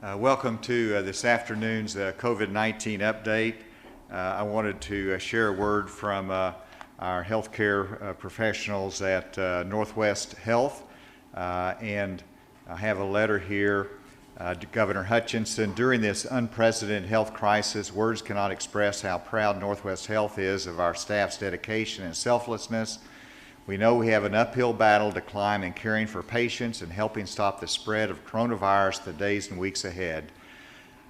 Welcome to this afternoon's COVID-19 update. I wanted to share a word from our healthcare professionals at Northwest Health, and I have a letter here to Governor Hutchinson. During this unprecedented health crisis, words cannot express how proud Northwest Health is of our staff's dedication and selflessness. We know we have an uphill battle to climb in caring for patients and helping stop the spread of coronavirus the days and weeks ahead.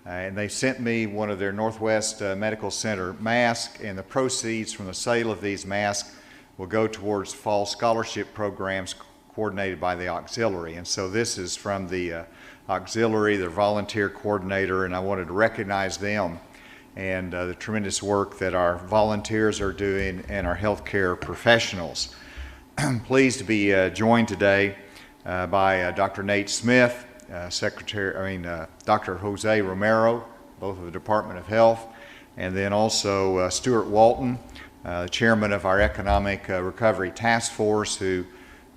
And they sent me one of their Northwest Medical Center masks, and the proceeds from the sale of these masks will go towards fall scholarship programs coordinated by the auxiliary. And so this is from the auxiliary, their volunteer coordinator, and I wanted to recognize them and the tremendous work that our volunteers are doing and our healthcare professionals. I'm pleased to be joined today by Dr. Nate Smith, Dr. Jose Romero, both of the Department of Health, and then also Stuart Walton, the chairman of our Economic Recovery Task Force, who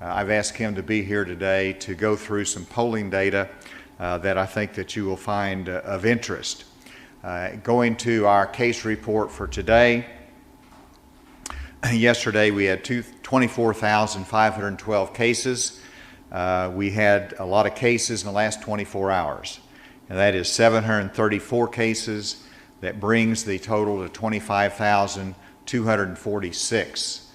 I've asked him to be here today to go through some polling data that I think that you will find of interest. Going to our case report for today, yesterday we had 24,512 cases. We had a lot of cases in the last 24 hours, and that is 734 cases. That brings the total to 25,246.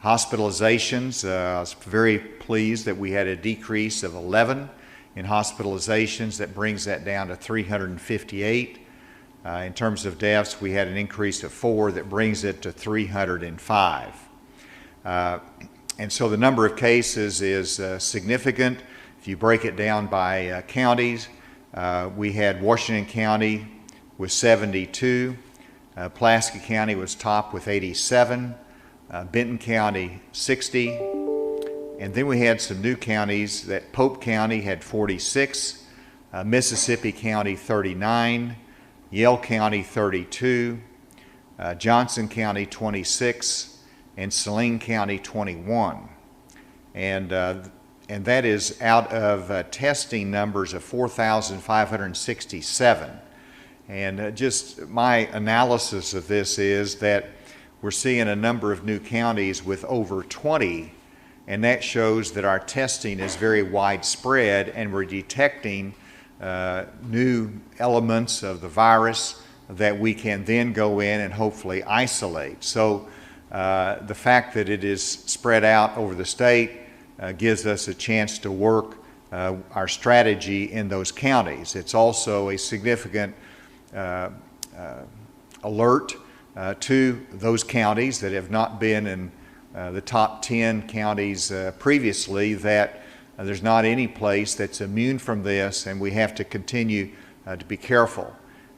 Hospitalizations, I was very pleased that we had a decrease of 11 in hospitalizations. That brings that down to 358. In terms of deaths, we had an increase of 4 that brings it to 305. And so the number of cases is significant. If you break it down by counties, we had Washington County with 72, Pulaski County was top with 87, Benton County 60, and then we had some new counties. That Pope County had 46, Mississippi County 39, Yale County 32, Johnson County 26, and Saline County 21. And that is out of testing numbers of 4,567. And just my analysis of this is that we're seeing a number of new counties with over 20, and that shows that our testing is very widespread and we're detecting new elements of the virus that we can then go in and hopefully isolate. So the fact that it is spread out over the state gives us a chance to work our strategy in those counties. It's also a significant alert to those counties that have not been in the top 10 counties previously, that there's not any place that's immune from this, and we have to continue to be careful.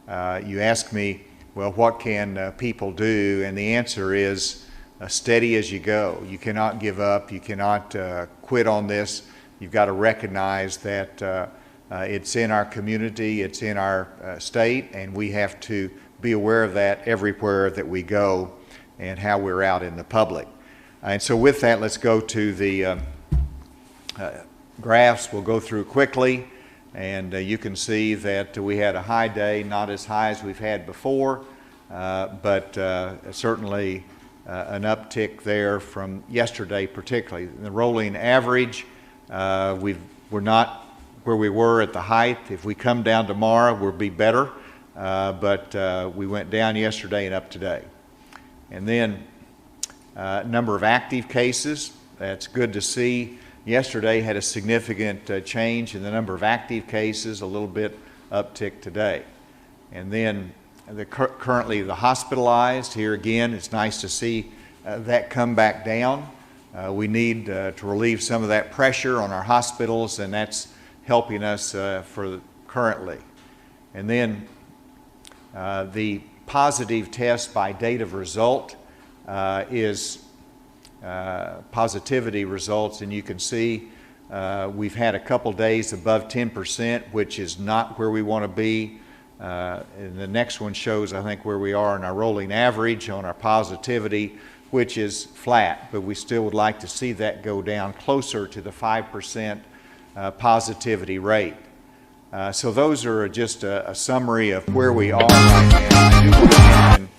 You ask me, well, what can people do? And the answer is steady as you go. You cannot give up. You cannot quit on this. You've got to recognize that it's in our community, it's in our state, and we have to be aware of that everywhere that we go and how we're out in the public. And so with that, let's go to the graphs. We'll go through quickly, and you can see that we had a high day, not as high as we've had before, but certainly an uptick there from yesterday particularly. The rolling average, we're not where we were at the height. If we come down tomorrow, we'll be better, but we went down yesterday and up today. And then number of active cases, that's good to see. Yesterday had a significant change in the number of active cases, a little bit uptick today. And then currently the hospitalized, here again, it's nice to see that come back down. We need to relieve some of that pressure on our hospitals, and that's helping us currently. And then the positive test by date of result is positivity results, and you can see we've had a couple days above 10%, which is not where we want to be. And the next one shows, I think, where we are in our rolling average on our positivity, which is flat, but we still would like to see that go down closer to the 5% positivity rate. So those are just a summary of where we are right now. I do want to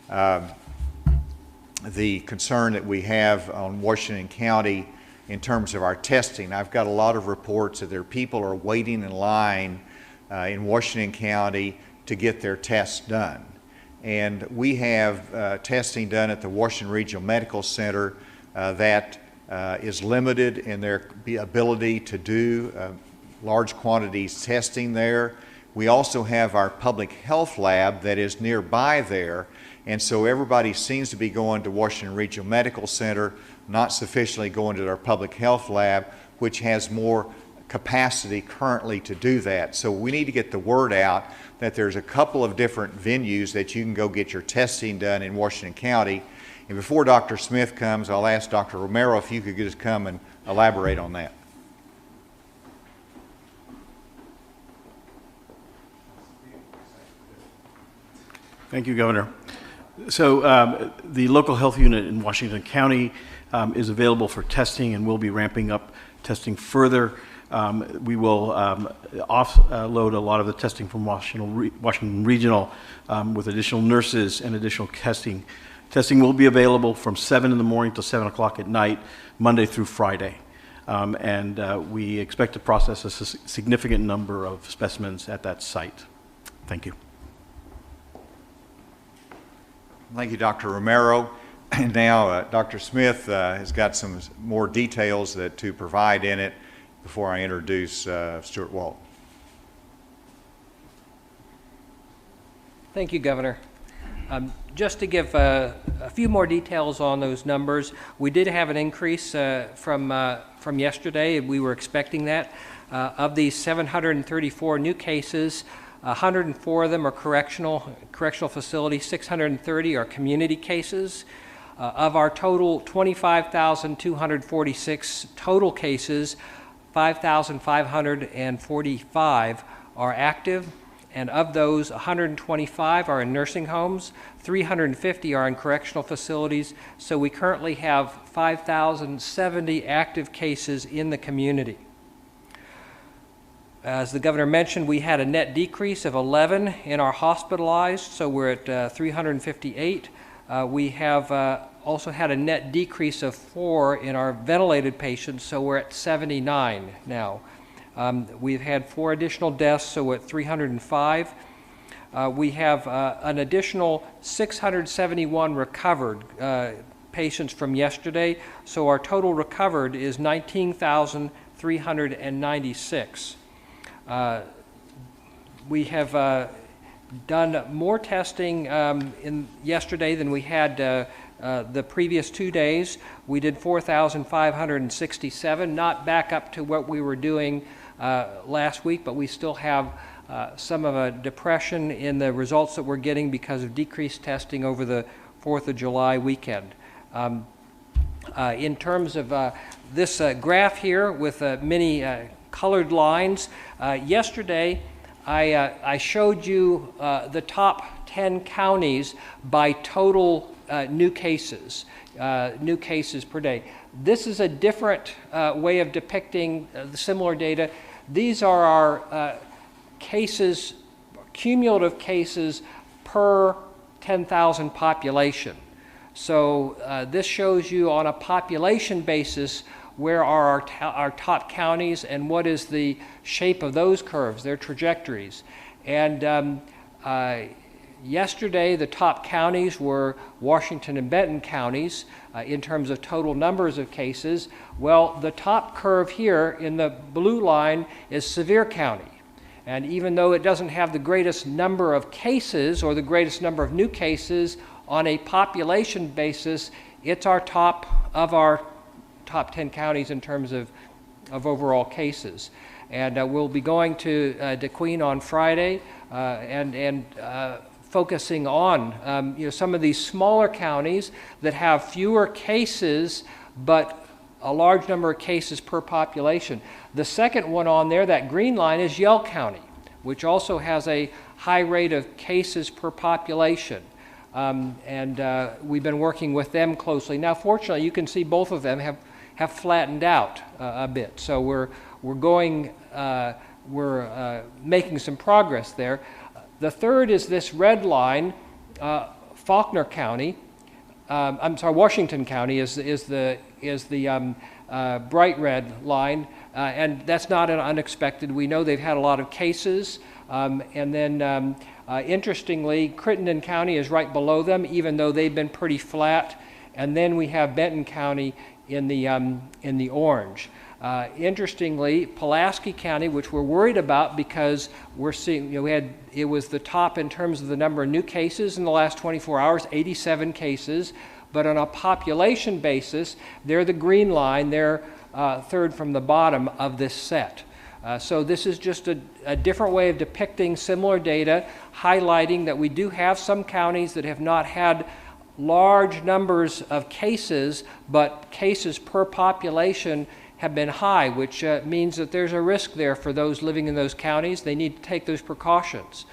mention the concern that we have on Washington County in terms of our testing. I've got a lot of reports that there are people are waiting in line in Washington County to get their tests done. And we have testing done at the Washington Regional Medical Center that is limited in their ability to do large quantities testing there. We also have our public health lab that is nearby there, and so everybody seems to be going to Washington Regional Medical Center, not sufficiently going to our public health lab, which has more capacity currently to do that. So we need to get the word out that there's a couple of different venues that you can go get your testing done in Washington County. And before Dr. Smith comes, I'll ask Dr. Romero if you could just come and elaborate on that. Thank you, Governor. So the local health unit in Washington County is available for testing, and we'll be ramping up testing further. We will offload a lot of the testing from Washington Regional with additional nurses and additional testing. Testing will be available from 7 in the morning till 7 o'clock at night, Monday through Friday. We expect to process a significant number of specimens at that site. Thank you. Thank you, Dr. Romero. And now Dr. Smith has got some more details to provide in it before I introduce Stuart Walt. Thank you, Governor. Just to give a few more details on those numbers, we did have an increase from yesterday. We were expecting that. Of these 734 new cases, 104 of them are correctional facilities, 630 are community cases. Of our total 25,246 total cases, 5,545 are active, and of those, 125 are in nursing homes, 350 are in correctional facilities, so we currently have 5,070 active cases in the community. As the Governor mentioned, we had a net decrease of 11 in our hospitalized, so we're at 358. We have also had a net decrease of 4 in our ventilated patients, so we're at 79 now. We've had 4 additional deaths, so we're at 305. We have an additional 671 recovered patients from yesterday, so our total recovered is 19,396. We have done more testing in yesterday than we had the previous 2 days. We did 4,567, not back up to what we were doing last week, but we still have some of a depression in the results that we're getting because of decreased testing over the 4th of July weekend. In terms of this graph here with many colored lines, yesterday I showed you the top 10 counties by total new cases per day. This is a different way of depicting the similar data. These are our cases, cumulative cases per 10,000 population. So this shows you on a population basis where are our top counties and what is the shape of those curves, their trajectories. And yesterday, the top counties were Washington and Benton counties in terms of total numbers of cases. Well, the top curve here in the blue line is Sevier County. And even though it doesn't have the greatest number of cases or the greatest number of new cases on a population basis, it's our top 10 counties in terms of overall cases. And we'll be going to DeQueen on Friday and focusing on some of these smaller counties that have fewer cases but a large number of cases per population. The second one on there, that green line, is Yell County, which also has a high rate of cases per population. We've been working with them closely. Now, fortunately, you can see both of them have flattened out a bit. So we're going we're making some progress there. The third is this red line, Faulkner County. Washington County is the bright red line, and that's not unexpected. We know they've had a lot of cases, and then interestingly, Crittenden County is right below them, even though they've been pretty flat. And then we have Benton County in the orange. Interestingly, Pulaski County, which we're worried about because we're seeing, it was the top in terms of the number of new cases in the last 24 hours, 87 cases. But on a population basis, they're the green line. They're third from the bottom of this set. So this is just a different way of depicting similar data, highlighting that we do have some counties that have not had large numbers of cases, but cases per population have been high, which means that there's a risk there for those living in those counties. They need to take those precautions.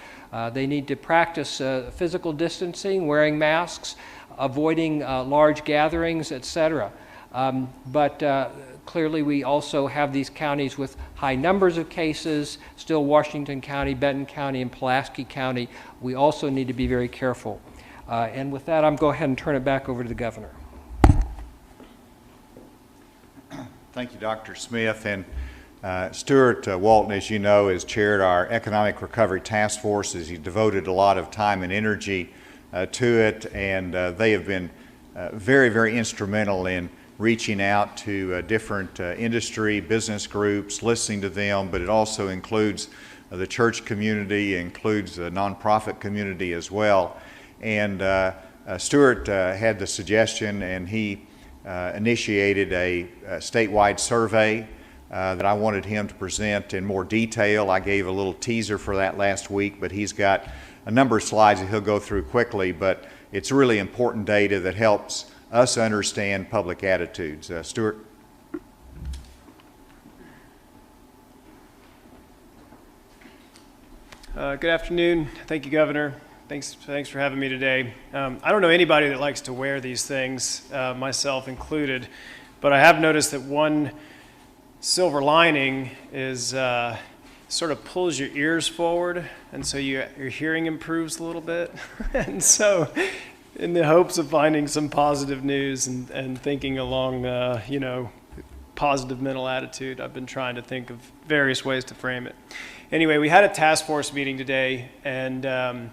They need to practice physical distancing, wearing masks, avoiding large gatherings, etc. But clearly we also have these counties with high numbers of cases, still Washington County, Benton County, and Pulaski County. We also need to be very careful. And with that, I'm going to go ahead and turn it back over to the governor. Thank you, Dr. Smith. And Stuart Walton, as you know, has chaired our Economic Recovery Task Force. He's devoted a lot of time and energy to it, and they have been very, very instrumental in reaching out to different industry, business groups, listening to them, but it also includes the church community, includes the nonprofit community as well. And Stuart had the suggestion, and he initiated a statewide survey that I wanted him to present in more detail. I gave a little teaser for that last week, but he's got a number of slides that he'll go through quickly, but it's really important data that helps us understand public attitudes. Stuart? Good afternoon. Thank you, Governor. Thanks for having me today. I don't know anybody that likes to wear these things, myself included, but I have noticed that one silver lining is sort of pulls your ears forward, and so your hearing improves a little bit. And so in the hopes of finding some positive news and thinking along, positive mental attitude, I've been trying to think of various ways to frame it. Anyway, we had a task force meeting today, and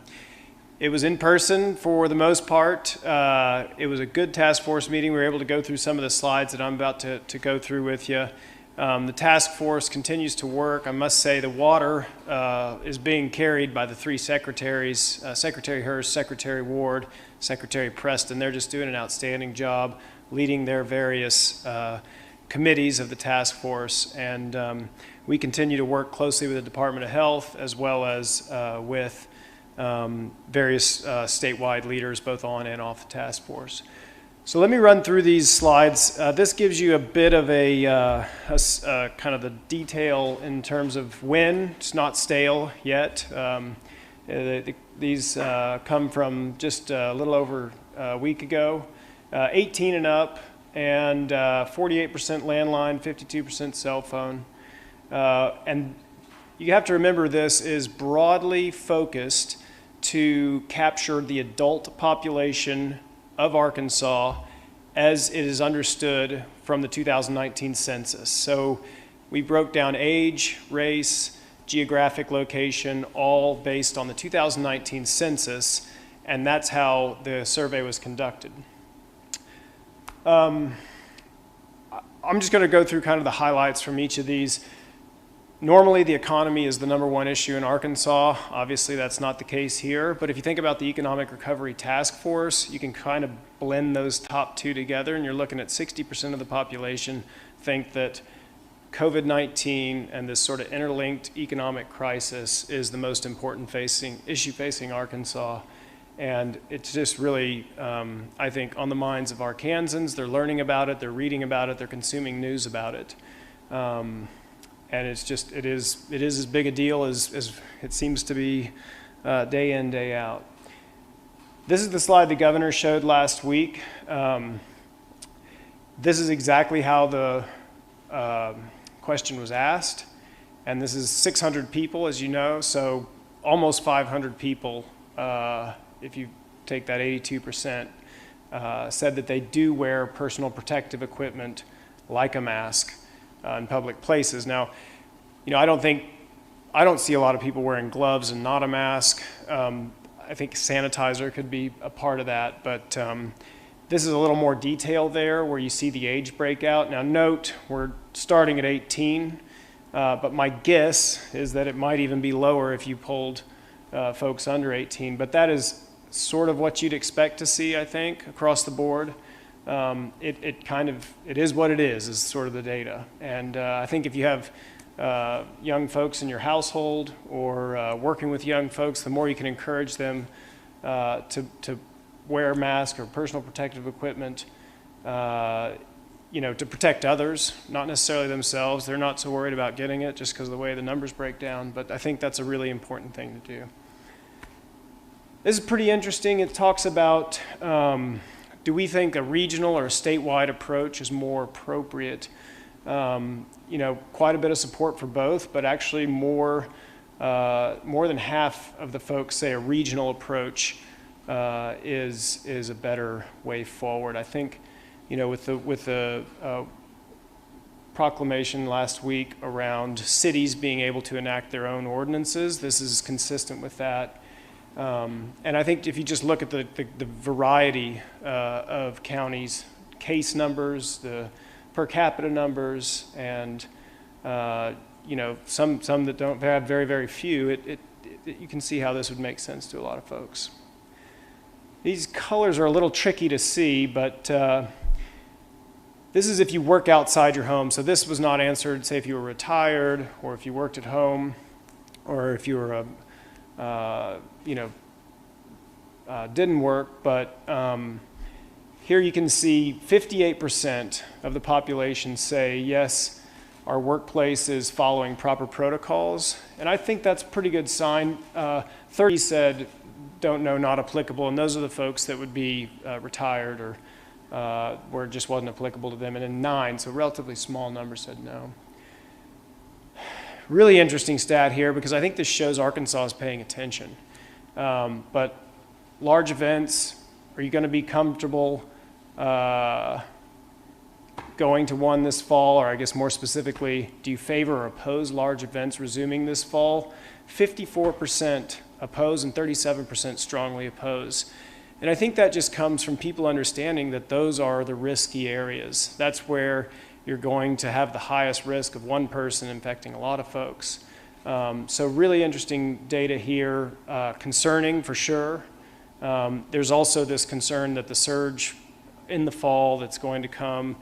it was in person for the most part. It was a good task force meeting. We were able to go through some of the slides that I'm about to go through with you. The task force continues to work. I must say the water is being carried by the three secretaries, Secretary Hurst, Secretary Ward, Secretary Preston. They're just doing an outstanding job leading their various committees of the task force. And we continue to work closely with the Department of Health as well as with various statewide leaders, both on and off the task force. So let me run through these slides. This gives you a bit of a kind of the detail in terms of when. It's not stale yet. These come from just a little over a week ago. 18 and up, and 48% landline, 52% cell phone. And you have to remember this is broadly focused to capture the adult population of Arkansas as it is understood from the 2019 census. So we broke down age, race, geographic location, all based on the 2019 census, and that's how the survey was conducted. I'm just going to go through kind of the highlights from each of these. Normally, the economy is the #1 issue in Arkansas. Obviously, that's not the case here. But if you think about the Economic Recovery Task Force, you can kind of blend those top two together, and you're looking at 60% of the population think that COVID-19 and this sort of interlinked economic crisis is the most important issue facing Arkansas. And it's just really, I think, on the minds of Arkansans. They're learning about it, they're reading about it, they're consuming news about it. And it's just, it is as big a deal as it seems to be day in, day out. This is the slide the governor showed last week. This is exactly how the question was asked. And this is 600 people, as you know, so almost 500 people, if you take that 82%, said that they do wear personal protective equipment like a mask in public places. Now, I don't see a lot of people wearing gloves and not a mask. I think sanitizer could be a part of that, but this is a little more detail there where you see the age breakout. Now note, we're starting at 18, but my guess is that it might even be lower if you polled folks under 18, but that is sort of what you'd expect to see, I think, across the board. It is what it is sort of the data. And I think if you have young folks in your household or working with young folks, the more you can encourage them to wear masks or personal protective equipment, to protect others, not necessarily themselves. They're not so worried about getting it just because of the way the numbers break down, but I think that's a really important thing to do. This is pretty interesting. It talks about, do we think a regional or a statewide approach is more appropriate? Quite a bit of support for both, but actually more than half of the folks say a regional approach is a better way forward. I think, with the proclamation last week around cities being able to enact their own ordinances, this is consistent with that. And I think if you just look at the variety of counties, case numbers, the per capita numbers, and some that don't have very, very few, you can see how this would make sense to a lot of folks. These colors are a little tricky to see, but this is if you work outside your home. So this was not answered, say if you were retired, or if you worked at home, or if you were didn't work, but here you can see 58% of the population say, yes, our workplace is following proper protocols. And I think that's a pretty good sign. 30 said, don't know, not applicable. And those are the folks that would be retired or where it just wasn't applicable to them. And then 9, so a relatively small number, said no. Really interesting stat here because I think this shows Arkansas is paying attention. But large events, are you going to be comfortable going to one this fall? Or I guess more specifically, do you favor or oppose large events resuming this fall? 54% oppose and 37% strongly oppose. And I think that just comes from people understanding that those are the risky areas. That's where you're going to have the highest risk of one person infecting a lot of folks. So really interesting data here, concerning for sure. There's also this concern that the surge in the fall that's going to come,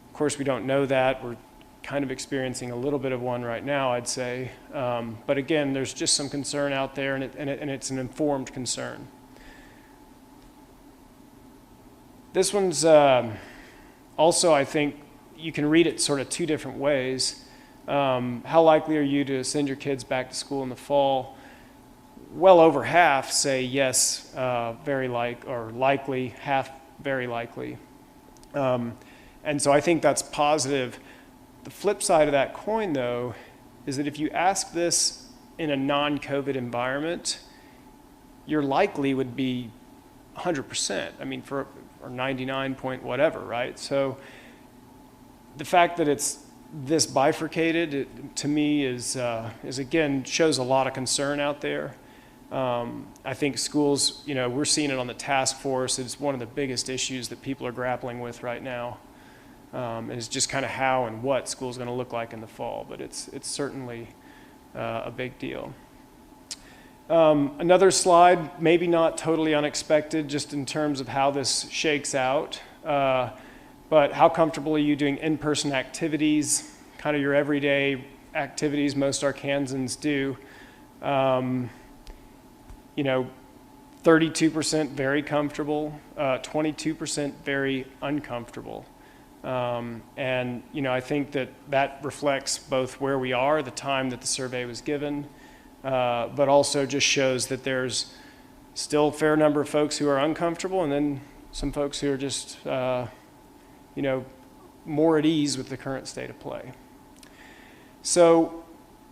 of course we don't know that. We're kind of experiencing a little bit of one right now, I'd say. But again, there's just some concern out there, and it's an informed concern. This one's also, I think, you can read it sort of two different ways. How likely are you to send your kids back to school in the fall? Well over half say yes, likely, half very likely. And so I think that's positive. The flip side of that coin, though, is that if you ask this in a non-COVID environment, your likely would be 100%. I mean, or 99 point whatever, right? So the fact that it's this bifurcated, to me, is again, shows a lot of concern out there. I think schools, we're seeing it on the task force. It's one of the biggest issues that people are grappling with right now. Is just kind of how and what school's going to look like in the fall, but it's certainly a big deal. Another slide, maybe not totally unexpected, just in terms of how this shakes out. But how comfortable are you doing in-person activities, kind of your everyday activities most Arkansans do? 32% very comfortable, 22% very uncomfortable. And I think that reflects both where we are, the time that the survey was given, but also just shows that there's still a fair number of folks who are uncomfortable, and then some folks who are just more at ease with the current state of play. So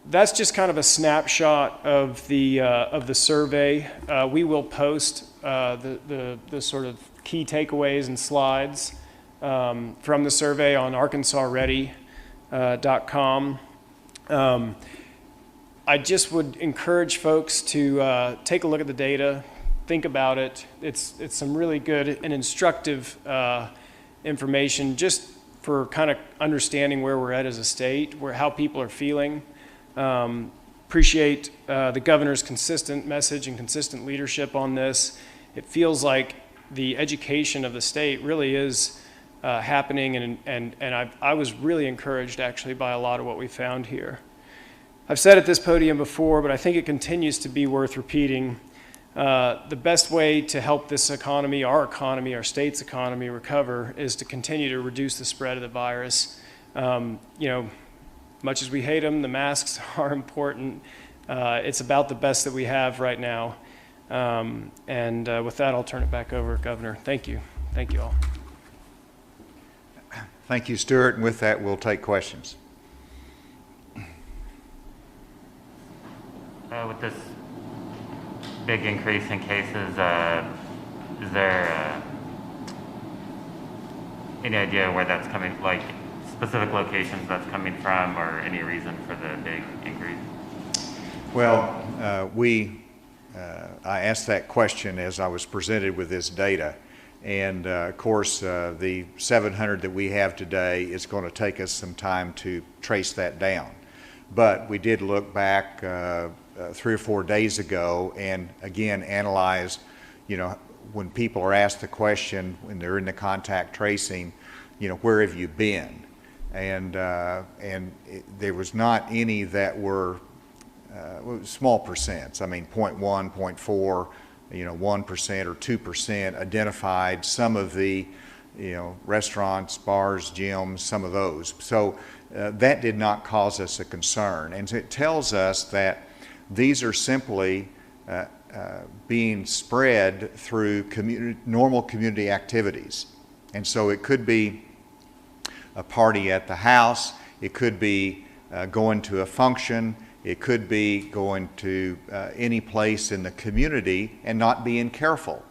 that's just kind of a snapshot of the survey. We will post the sort of key takeaways and slides from the survey on arkansasready.com. I just would encourage folks to take a look at the data, think about it. It's some really good and instructive information just for kind of understanding where we're at as a state, how people are feeling. Appreciate the governor's consistent message and consistent leadership on this. It feels like the education of the state really is happening, and I was really encouraged actually by a lot of what we found here. I've said at this podium before, but I think it continues to be worth repeating. The best way to help this economy, our state's economy recover is to continue to reduce the spread of the virus. Much as we hate them, the masks are important. It's about the best that we have right now. With that, I'll turn it back over, Governor. Thank you. Thank you all. Thank you, Stuart. And with that, we'll take questions. With this big increase in cases, is there any idea where that's coming, like specific locations that's coming from, or any reason for the big increase? Well, I asked that question as I was presented with this data. And of course, the 700 that we have today is going to take us some time to trace that down. But we did look back 3 or 4 days ago and again analyzed, when people are asked the question when they're in the contact tracing, where have you been? And there was not any that were small percents. I mean, 0.1, 0.4, 1% or 2% identified some of the, restaurants, bars, gyms, some of those. So that did not cause us a concern. And it tells us that these are simply being spread through normal community activities. And so it could be a party at the house, it could be going to a function, it could be going to any place in the community and not being careful.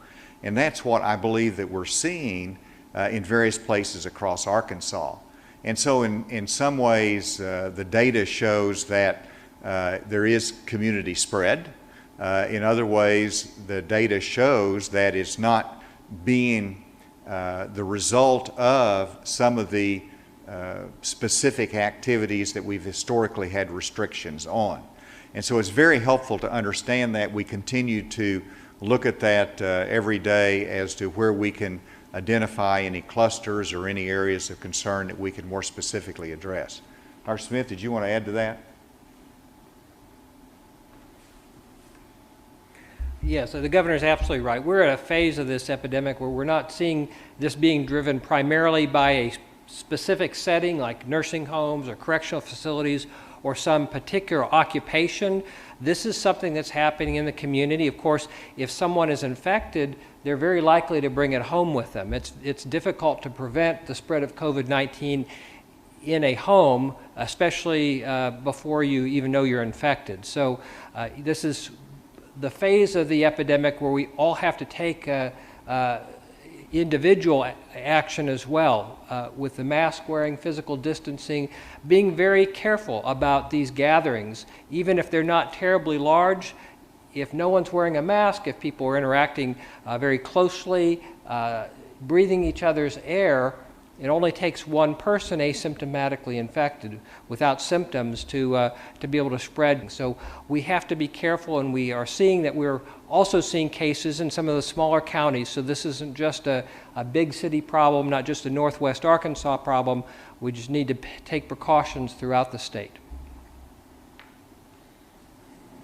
And that's what I believe that we're seeing in various places across Arkansas. And so in some ways, the data shows that there is community spread. In other ways, the data shows that it's not being the result of some of the specific activities that we've historically had restrictions on. And so it's very helpful to understand that. We continue to look at that every day as to where we can identify any clusters or any areas of concern that we can more specifically address. Dr. Smith, did you want to add to that? Yes, the governor's absolutely right. We're at a phase of this epidemic where we're not seeing this being driven primarily by a specific setting like nursing homes or correctional facilities or some particular occupation. This is something that's happening in the community. Of course, if someone is infected, they're very likely to bring it home with them. It's difficult to prevent the spread of COVID-19 in a home, especially before you even know you're infected. So this is the phase of the epidemic where we all have to take individual action as well, with the mask wearing, physical distancing, being very careful about these gatherings, even if they're not terribly large. If no one's wearing a mask, if people are interacting very closely, breathing each other's air, it only takes one person asymptomatically infected without symptoms to be able to spread. So we have to be careful, and we are seeing that we're also seeing cases in some of the smaller counties. So this isn't just a big city problem, not just a Northwest Arkansas problem. We just need to take precautions throughout the state.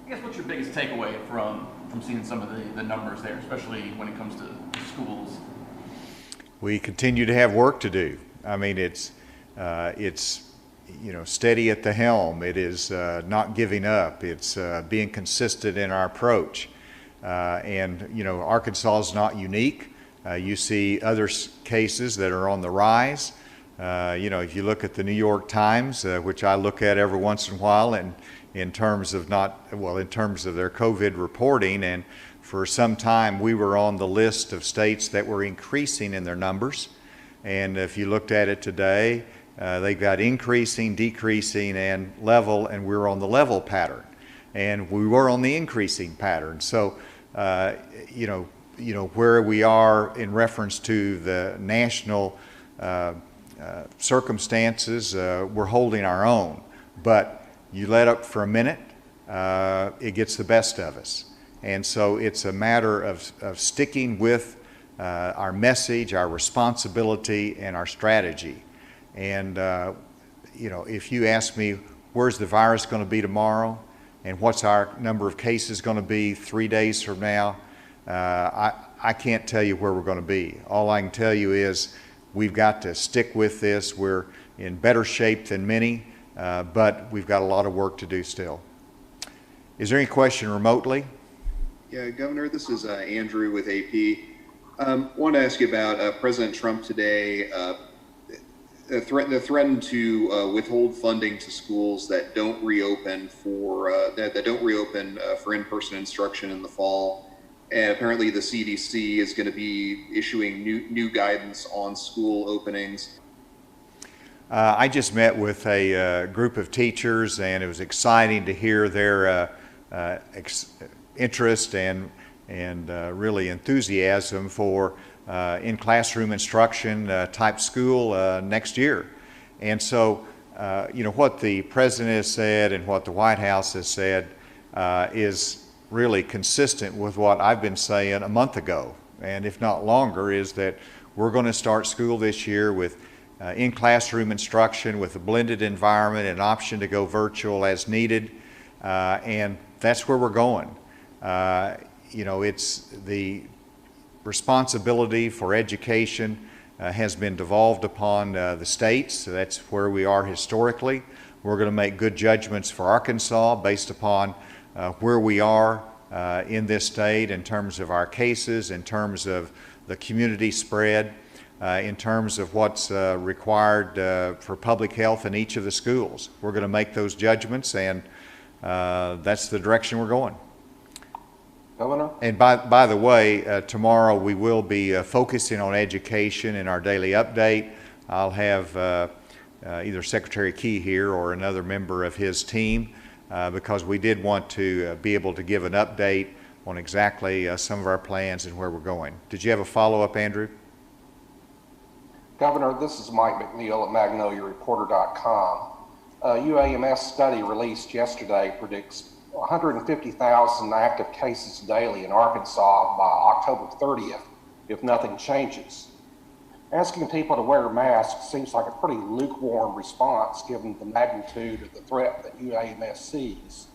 I guess what's your biggest takeaway from seeing some of the numbers there, especially when it comes to schools? We continue to have work to do. I mean, it's steady at the helm. It is not giving up. It's being consistent in our approach. And Arkansas is not unique. You see other cases that are on the rise. If you look at the New York Times, which I look at every once in a while, and in terms of in terms of their COVID reporting. And for some time, we were on the list of states that were increasing in their numbers. And if you looked at it today, they've got increasing, decreasing, and level, and we're on the level pattern. And we were on the increasing pattern. So, where we are in reference to the national circumstances, we're holding our own. But you let up for a minute, it gets the best of us. And so it's a matter of sticking with our message, our responsibility, and our strategy. And, if you ask me, where's the virus going to be tomorrow? And what's our number of cases going to be 3 days from now? I can't tell you where we're going to be. All I can tell you is we've got to stick with this. We're in better shape than many, but we've got a lot of work to do still. Is there any question remotely? Yeah, Governor, this is Andrew with AP. Wanted to ask you about President Trump today. Threatened to withhold funding to schools that don't reopen for in-person instruction in the fall. And apparently, the CDC is going to be issuing new guidance on school openings. I just met with a group of teachers, and it was exciting to hear their interest and really enthusiasm for in-classroom instruction type school next year. And so, what the President has said and what the White House has said is really consistent with what I've been saying a month ago, and if not longer, is that we're going to start school this year with in-classroom instruction with a blended environment, an option to go virtual as needed, and that's where we're going. It's the responsibility for education has been devolved upon the states, so that's where we are historically. We're going to make good judgments for Arkansas based upon where we are in this state in terms of our cases, in terms of the community spread, in terms of what's required for public health in each of the schools. We're going to make those judgments, and that's the direction we're going. Governor? And by the way, tomorrow we will be focusing on education in our daily update. I'll have either Secretary Key here or another member of his team because we did want to be able to give an update on exactly some of our plans and where we're going. Did you have a follow-up, Andrew? Governor, this is Mike McNeil at MagnoliaReporter.com. UAMS study released yesterday predicts 150,000 active cases daily in Arkansas by October 30th if nothing changes. Asking people to wear masks seems like a pretty lukewarm response given the magnitude of the threat that UAMS sees.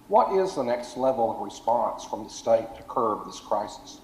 What is the next level of response from the state to curb this crisis?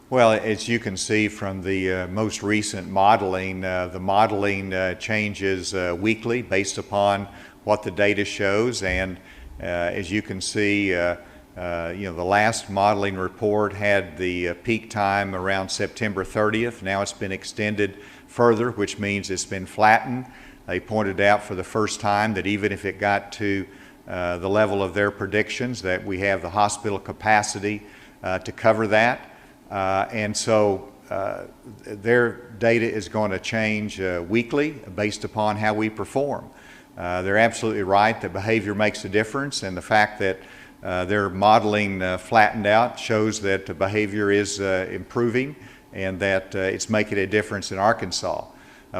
Well, as you can see from the most recent modeling, the modeling changes weekly based upon what the data shows, and as you can see, the last modeling report had the peak time around September 30th. Now it's been extended further, which means it's been flattened. They pointed out for the first time that even if it got to the level of their predictions, that we have the hospital capacity to cover that. And so their data is going to change weekly based upon how we perform. They're absolutely right that behavior makes a difference, and the fact that their modeling flattened out shows that the behavior is improving and that it's making a difference in Arkansas.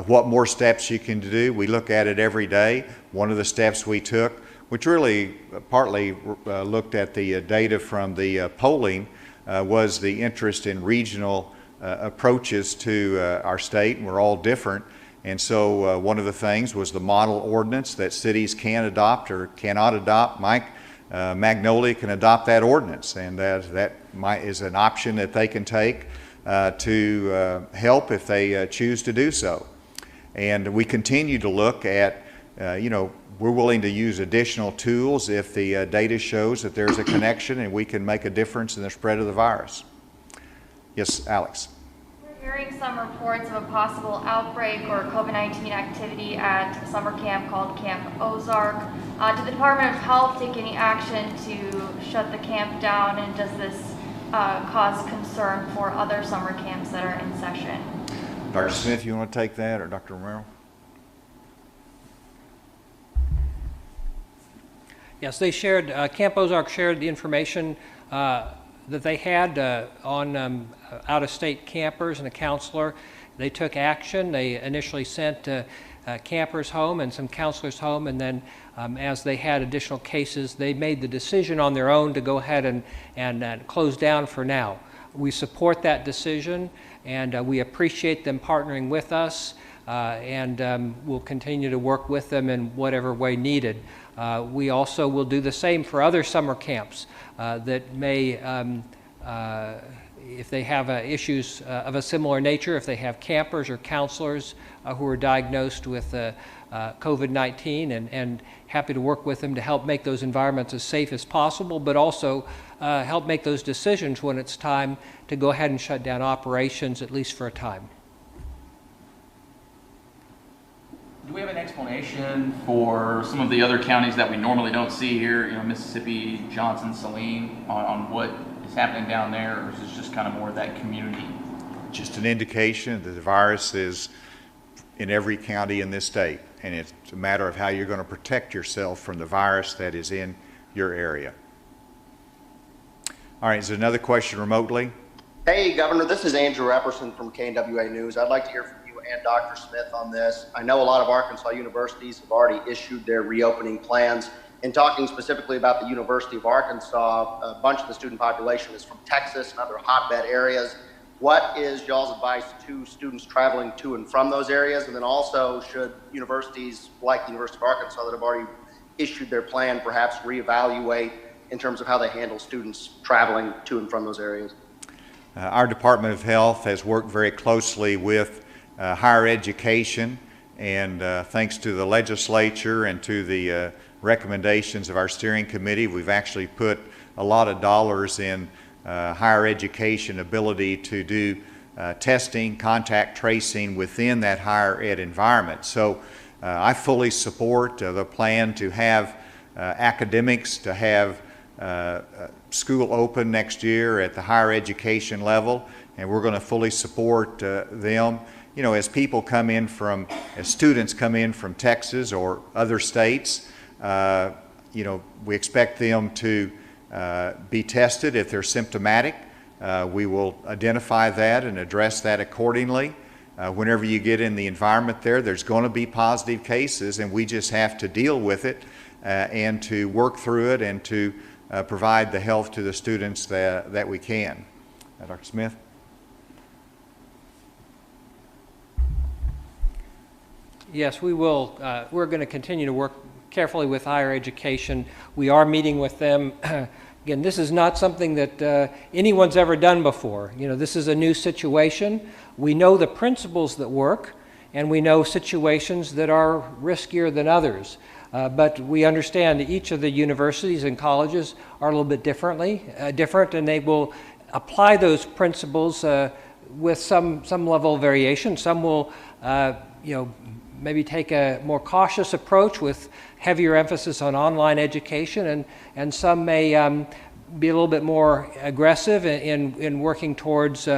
What more steps you can do? We look at it every day. One of the steps we took, which really partly looked at the data from the polling, was the interest in regional approaches to our state, and we're all different. And so one of the things was the model ordinance that cities can adopt or cannot adopt. Mike, Magnolia can adopt that ordinance, and that is an option that they can take to help if they choose to do so. And we continue to look at, we're willing to use additional tools if the data shows that there's a connection and we can make a difference in the spread of the virus. Yes, Alex. hearing some reports of a possible outbreak or COVID-19 activity at a summer camp called Camp Ozark. Did the Department of Health take any action to shut the camp down, and does this cause concern for other summer camps that are in session? Dr. Smith, you want to take that, or Dr. Romero? Yes, they shared, Camp Ozark shared the information that they had on out-of-state campers and a counselor. They took action. They initially sent campers home and some counselors home, and then as they had additional cases, they made the decision on their own to go ahead and close down for now. We support that decision, and we appreciate them partnering with us, and we'll continue to work with them in whatever way needed. We also will do the same for other summer camps that may, if they have issues of a similar nature, if they have campers or counselors who are diagnosed with COVID-19, and happy to work with them to help make those environments as safe as possible, but also help make those decisions when it's time to go ahead and shut down operations, at least for a time. Do we have an explanation for some of the other counties that we normally don't see here, you know, Mississippi, Johnson, Saline, on what is happening down there, or is this just kind of more of that community? Just an indication that the virus is in every county in this state, and it's a matter of how you're going to protect yourself from the virus that is in your area. All right, is there another question remotely? Hey, Governor, this is Andrew Epperson from KNWA News. I'd like to hear from you and Dr. Smith on this. I know a lot of Arkansas universities have already issued their reopening plans. And talking specifically about the University of Arkansas, a bunch of the student population is from Texas and other hotbed areas. What is y'all's advice to students traveling to and from those areas? And then also, should universities like the University of Arkansas that have already issued their plan perhaps reevaluate in terms of how they handle students traveling to and from those areas? Our Department of Health has worked very closely with higher education, and thanks to the legislature and to the recommendations of our steering committee, we've actually put a lot of dollars in higher education ability to do testing, contact tracing within that higher ed environment. So I fully support the plan to have academics, to have school open next year at the higher education level, and we're going to fully support them. You know, as people come in from, as students come in from Texas or other states, you know, we expect them to be tested if they're symptomatic. We will identify that and address that accordingly. Whenever you get in the environment there, there's going to be positive cases, and we just have to deal with it and to work through it and to provide the health to the students that we can. Dr. Smith? Yes, we will. We're going to continue to work carefully with higher education. We are meeting with them. Again, this is not something that anyone's ever done before. You know, this is a new situation. We know the principles that work, and we know situations that are riskier than others. But we understand that each of the universities and colleges are a little bit different, and they will apply those principles with some level of variation. Some will, you know, maybe take a more cautious approach with heavier emphasis on online education, and some may be a little bit more aggressive in working towards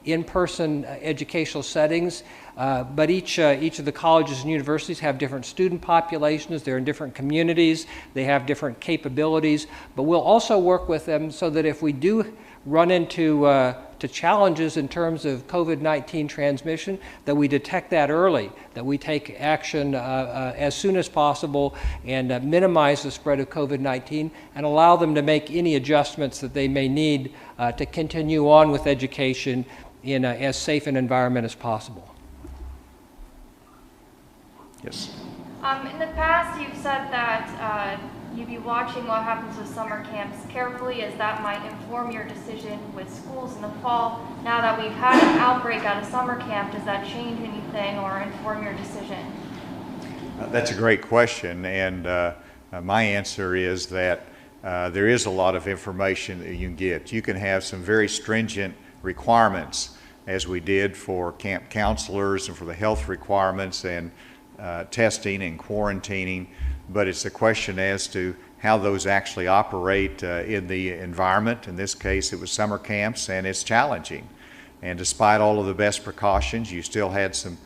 in-person educational settings. But each of the colleges and universities have different student populations. They're in different communities. They have different capabilities. But we'll also work with them so that if we do run into to challenges in terms of COVID-19 transmission, that we detect that early, that we take action as soon as possible and minimize the spread of COVID-19 and allow them to make any adjustments that they may need to continue on with education in as safe an environment as possible. Yes. In the past, you've said that you'd be watching what happens with summer camps carefully, as that might inform your decision with schools in the fall. Now that we've had an outbreak at a summer camp, does that change anything or inform your decision? That's a great question, and my answer is that there is a lot of information that you can get. You can have some very stringent requirements as we did for camp counselors and for the health requirements and testing and quarantining, but it's a question as to how those actually operate in the environment. In this case, it was summer camps, and it's challenging. And despite all of the best precautions, you still had some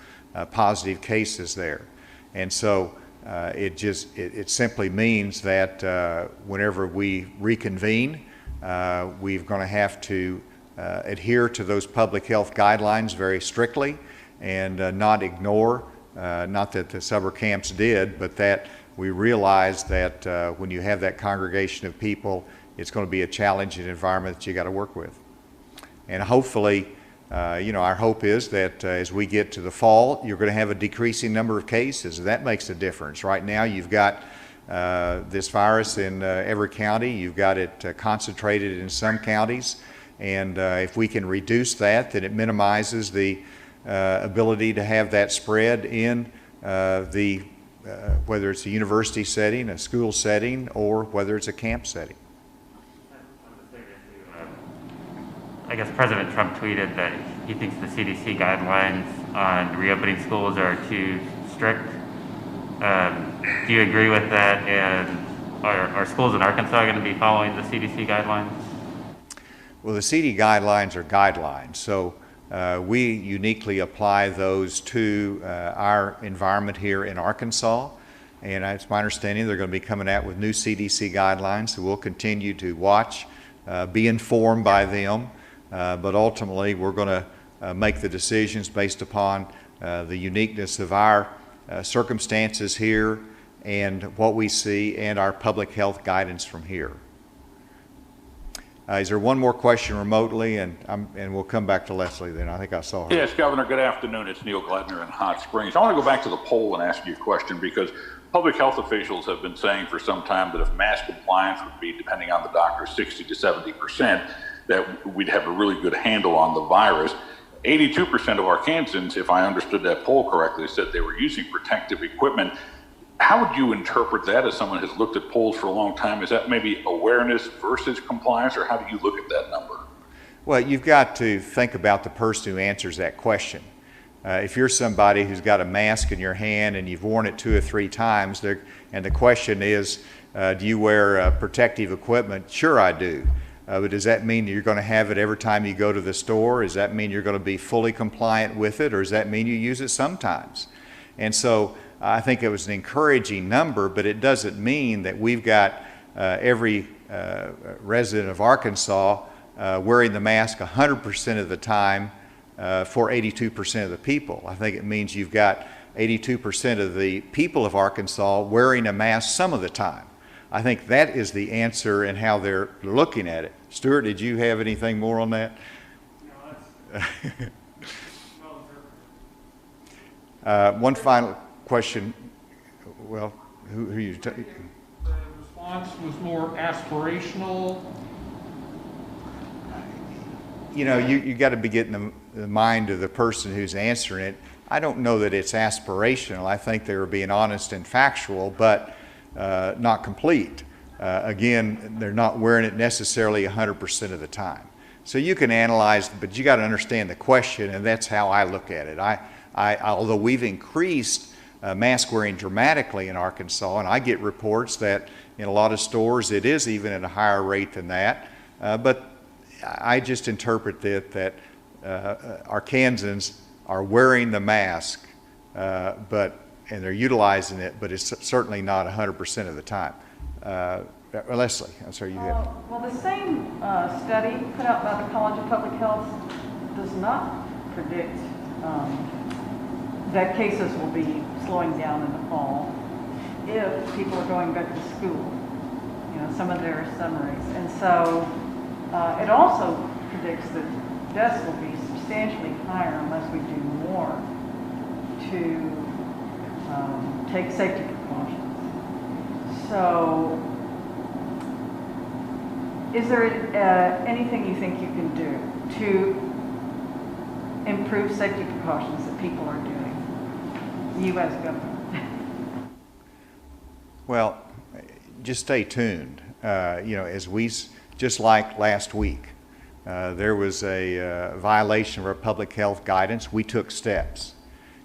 positive cases there. And so it simply means that whenever we reconvene, we're going to have to adhere to those public health guidelines very strictly and not ignore, not that the summer camps did, but that we realize that when you have that congregation of people, it's going to be a challenging environment that you got to work with. And hopefully, our hope is that as we get to the fall, you're going to have a decreasing number of cases, and that makes a difference. Right now, you've got this virus in every county. You've got it concentrated in some counties, and if we can reduce that, then it minimizes the ability to have that spread in whether it's a university setting, a school setting, or whether it's a camp setting. I guess President Trump tweeted that he thinks the CDC guidelines on reopening schools are too strict. Do you agree with that? And are schools in Arkansas going to be following the CDC guidelines? Well, the CDC guidelines are guidelines, so we uniquely apply those to our environment here in Arkansas, and it's my understanding they're going to be coming out with new CDC guidelines, so we'll continue to watch, be informed by them, but ultimately we're going to make the decisions based upon the uniqueness of our circumstances here and what we see and our public health guidance from here. Is there one more question remotely, and we'll come back to Leslie then. I think I saw her. Yes, Governor, good afternoon. It's Neil Gladner in Hot Springs. I want to go back to the poll and ask you a question, because public health officials have been saying for some time that if mask compliance would be, depending on the doctor, 60 to 70%, that we'd have a really good handle on the virus. 82% of Arkansans, if I understood that poll correctly, said they were using protective equipment. How would you interpret that as someone who's looked at polls for a long time? Is that maybe awareness versus compliance, or how do you look at that number? Well, you've got to think about the person who answers that question. If you're somebody who's got a mask in your hand and you've worn it 2 or 3 times, and the question is, do you wear protective equipment? Sure, I do. But does that mean you're going to have it every time you go to the store? Does that mean you're going to be fully compliant with it, or does that mean you use it sometimes? And so I think it was an encouraging number, but it doesn't mean that we've got every resident of Arkansas wearing the mask 100% of the time for 82% of the people. I think it means you've got 82% of the people of Arkansas wearing a mask some of the time. I think that is the answer and how they're looking at it. Stuart, did you have anything more on that? No, that's one final question. Well, who are you? The response was more aspirational. You know, you got to be getting the mind of the person who's answering it. I don't know that it's aspirational. I think they were being honest and factual, but not complete. Again, they're not wearing it necessarily 100% of the time. So you can analyze, but you got to understand the question, and that's how I look at it. Although we've increased mask wearing dramatically in Arkansas, and I get reports that in a lot of stores it is even at a higher rate than that, but I just interpret that Arkansans are wearing the mask, and they're utilizing it, but it's certainly not 100% of the time. Leslie, I'm sorry, you have. Well, the same study put out by the College of Public Health does not predict that cases will be slowing down in the fall if people are going back to school. You know, some of their summaries. And so it also predicts that deaths will be substantially higher unless we do more to take safety precautions. So is there anything you think you can do to improve safety precautions that people are doing, you as governor? Well, just stay tuned. You know, as we, just like last week, there was a violation of our public health guidance, we took steps.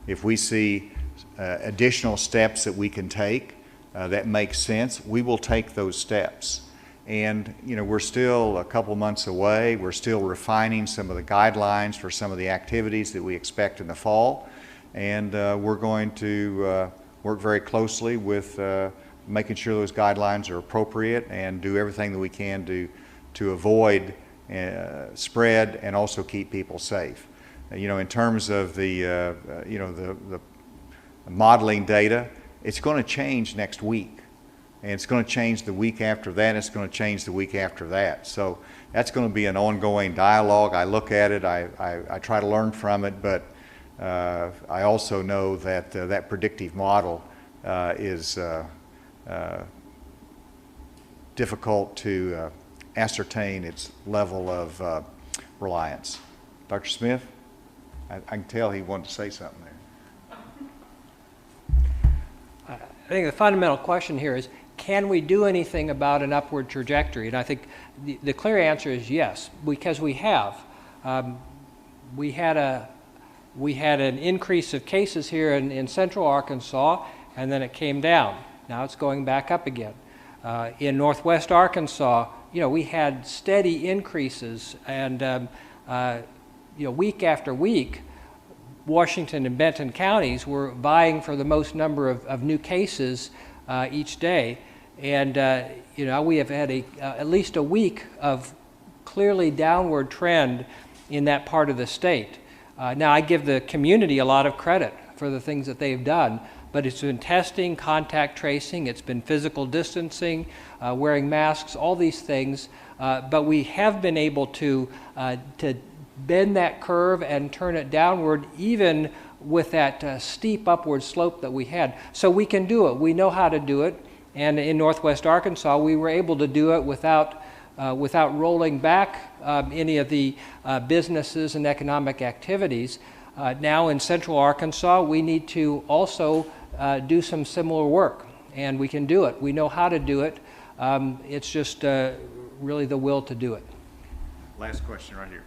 If we see additional steps that we can take that make sense, we will take those steps. And we're still a couple months away. We're still refining some of the guidelines for some of the activities that we expect in the fall. And we're going to work very closely with making sure those guidelines are appropriate and do everything that we can to avoid spread and also keep people safe. In terms of the modeling data, it's going to change next week. And it's going to change the week after that, and it's going to change the week after that. So that's going to be an ongoing dialogue. I look at it, I try to learn from it, but I also know that that predictive model is difficult to ascertain its level of reliance. Dr. Smith, I can tell he wanted to say something there. I think the fundamental question here is, can we do anything about an upward trajectory? And I think the clear answer is yes, because we have. We had an increase of cases here in central Arkansas, and then it came down. Now it's going back up again. In northwest Arkansas, we had steady increases, and week after week, Washington and Benton counties were vying for the most number of new cases each day. And we have had at least a week of clearly downward trend in that part of the state. Now, I give the community a lot of credit for the things that they've done, but it's been testing, contact tracing, it's been physical distancing, wearing masks, all these things. But we have been able to bend that curve and turn it downward, even with that steep upward slope that we had. So we can do it. We know how to do it. And in northwest Arkansas, we were able to do it without rolling back any of the businesses and economic activities. Now in central Arkansas, we need to also do some similar work, and we can do it. We know how to do it. It's just really the will to do it. Last question right here.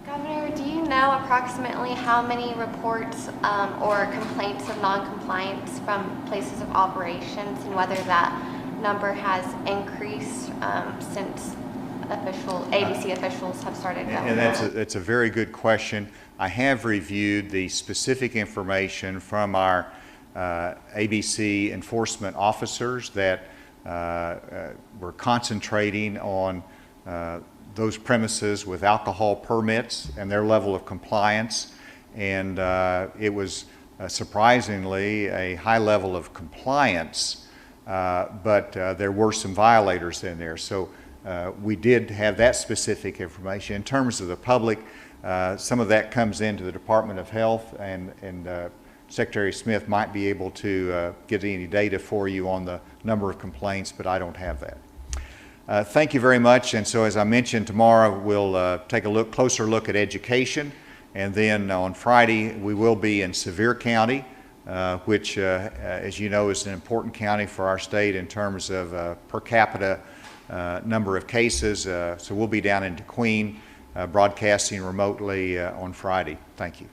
Governor, do you know approximately how many reports or complaints of noncompliance from places of operations, and whether that number has increased since ABC officials have started going? And that's a very good question. I have reviewed the specific information from our ABC enforcement officers that were concentrating on those premises with alcohol permits and their level of compliance, and it was surprisingly a high level of compliance, but there were some violators in there. So we did have that specific information. In terms of the public, some of that comes into the Department of Health, and Secretary Smith might be able to get any data for you on the number of complaints, but I don't have that. Thank you very much. And so, as I mentioned, tomorrow we'll take a closer look at education, and then on Friday we will be in Sevier County, which, as you know, is an important county for our state in terms of per capita number of cases. So we'll be down in DeQueen broadcasting remotely on Friday. Thank you.